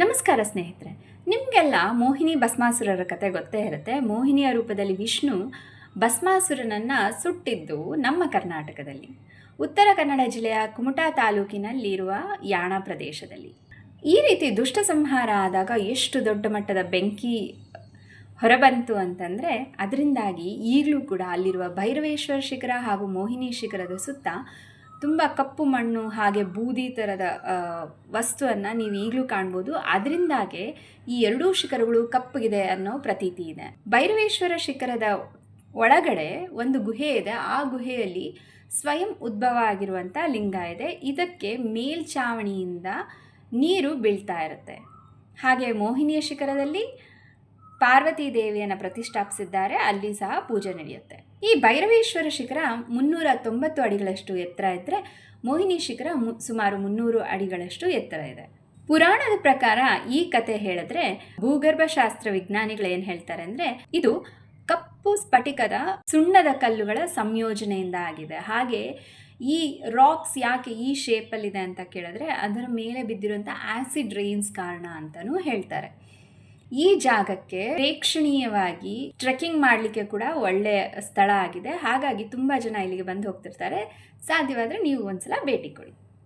ನಮಸ್ಕಾರ ಸ್ನೇಹಿತರೆ, ನಿಮಗೆಲ್ಲ ಮೋಹಿನಿ ಭಸ್ಮಾಸುರರ ಕತೆ ಗೊತ್ತೇ ಇರುತ್ತೆ. ಮೋಹಿನಿಯ ರೂಪದಲ್ಲಿ ವಿಷ್ಣು ಭಸ್ಮಾಸುರನನ್ನು ಸುಟ್ಟಿದ್ದು ನಮ್ಮ ಕರ್ನಾಟಕದಲ್ಲಿ, ಉತ್ತರ ಕನ್ನಡ ಜಿಲ್ಲೆಯ ಕುಮಟಾ ತಾಲೂಕಿನಲ್ಲಿರುವ ಯಾಣ ಪ್ರದೇಶದಲ್ಲಿ. ಈ ರೀತಿ ದುಷ್ಟ ಸಂಹಾರ ಆದಾಗ ಎಷ್ಟು ದೊಡ್ಡ ಮಟ್ಟದ ಬೆಂಕಿ ಹೊರಬಂತು ಅಂತಂದರೆ, ಅದರಿಂದಾಗಿ ಈಗಲೂ ಕೂಡ ಅಲ್ಲಿರುವ ಭೈರವೇಶ್ವರ ಶಿಖರ ಹಾಗೂ ಮೋಹಿನಿ ಶಿಖರದ ಸುತ್ತ ತುಂಬ ಕಪ್ಪು ಮಣ್ಣು ಹಾಗೆ ಬೂದಿ ಥರದ ವಸ್ತುವನ್ನು ನೀವು ಈಗಲೂ ಕಾಣ್ಬೋದು. ಅದರಿಂದಾಗೆ ಈ ಎರಡೂ ಶಿಖರಗಳು ಕಪ್ಪಗಿದೆ ಅನ್ನೋ ಪ್ರತೀತಿ ಇದೆ. ಭೈರವೇಶ್ವರ ಶಿಖರದ ಒಳಗಡೆ ಒಂದು ಗುಹೆ ಇದೆ. ಆ ಗುಹೆಯಲ್ಲಿ ಸ್ವಯಂ ಉದ್ಭವ ಆಗಿರುವಂಥ ಲಿಂಗ ಇದೆ. ಇದಕ್ಕೆ ಮೇಲ್ಛಾವಣಿಯಿಂದ ನೀರು ಬೀಳ್ತಾ ಇರುತ್ತೆ. ಹಾಗೆ ಮೋಹಿನಿಯ ಶಿಖರದಲ್ಲಿ ಪಾರ್ವತಿ ದೇವಿಯನ್ನು ಪ್ರತಿಷ್ಠಾಪಿಸಿದ್ದಾರೆ. ಅಲ್ಲಿ ಸಹ ಪೂಜೆ ನಡೆಯುತ್ತೆ. ಈ ಭೈರವೇಶ್ವರ ಶಿಖರ 390 ಅಡಿಗಳಷ್ಟು ಎತ್ತರ ಇದ್ದರೆ, ಮೋಹಿನಿ ಶಿಖರ ಸುಮಾರು 300 ಅಡಿಗಳಷ್ಟು ಎತ್ತರ ಇದೆ. ಪುರಾಣದ ಪ್ರಕಾರ ಈ ಕತೆ ಹೇಳಿದ್ರೆ, ಭೂಗರ್ಭಶಾಸ್ತ್ರ ವಿಜ್ಞಾನಿಗಳು ಏನು ಹೇಳ್ತಾರೆ ಅಂದರೆ, ಇದು ಕಪ್ಪು ಸ್ಫಟಿಕದ ಸುಣ್ಣದ ಕಲ್ಲುಗಳ ಸಂಯೋಜನೆಯಿಂದ ಆಗಿದೆ. ಹಾಗೆ ಈ ರಾಕ್ಸ್ ಯಾಕೆ ಈ ಶೇಪಲ್ಲಿದೆ ಅಂತ ಕೇಳಿದ್ರೆ, ಅದರ ಮೇಲೆ ಬಿದ್ದಿರುವಂಥ ಆ್ಯಸಿಡ್ ರೈನ್ಸ್ ಕಾರಣ ಅಂತಲೂ ಹೇಳ್ತಾರೆ. ಈ ಜಾಗಕ್ಕೆ ಪ್ರೇಕ್ಷಣೀಯವಾಗಿ ಟ್ರೆಕ್ಕಿಂಗ್ ಮಾಡಲಿಕ್ಕೆ ಕೂಡ ಒಳ್ಳೆಯ ಸ್ಥಳ ಆಗಿದೆ. ಹಾಗಾಗಿ ತುಂಬ ಜನ ಇಲ್ಲಿಗೆ ಬಂದು ಹೋಗ್ತಿರ್ತಾರೆ. ಸಾಧ್ಯವಾದರೆ ನೀವು ಒಂದ್ಸಲ ಭೇಟಿ ಕೊಡಿ.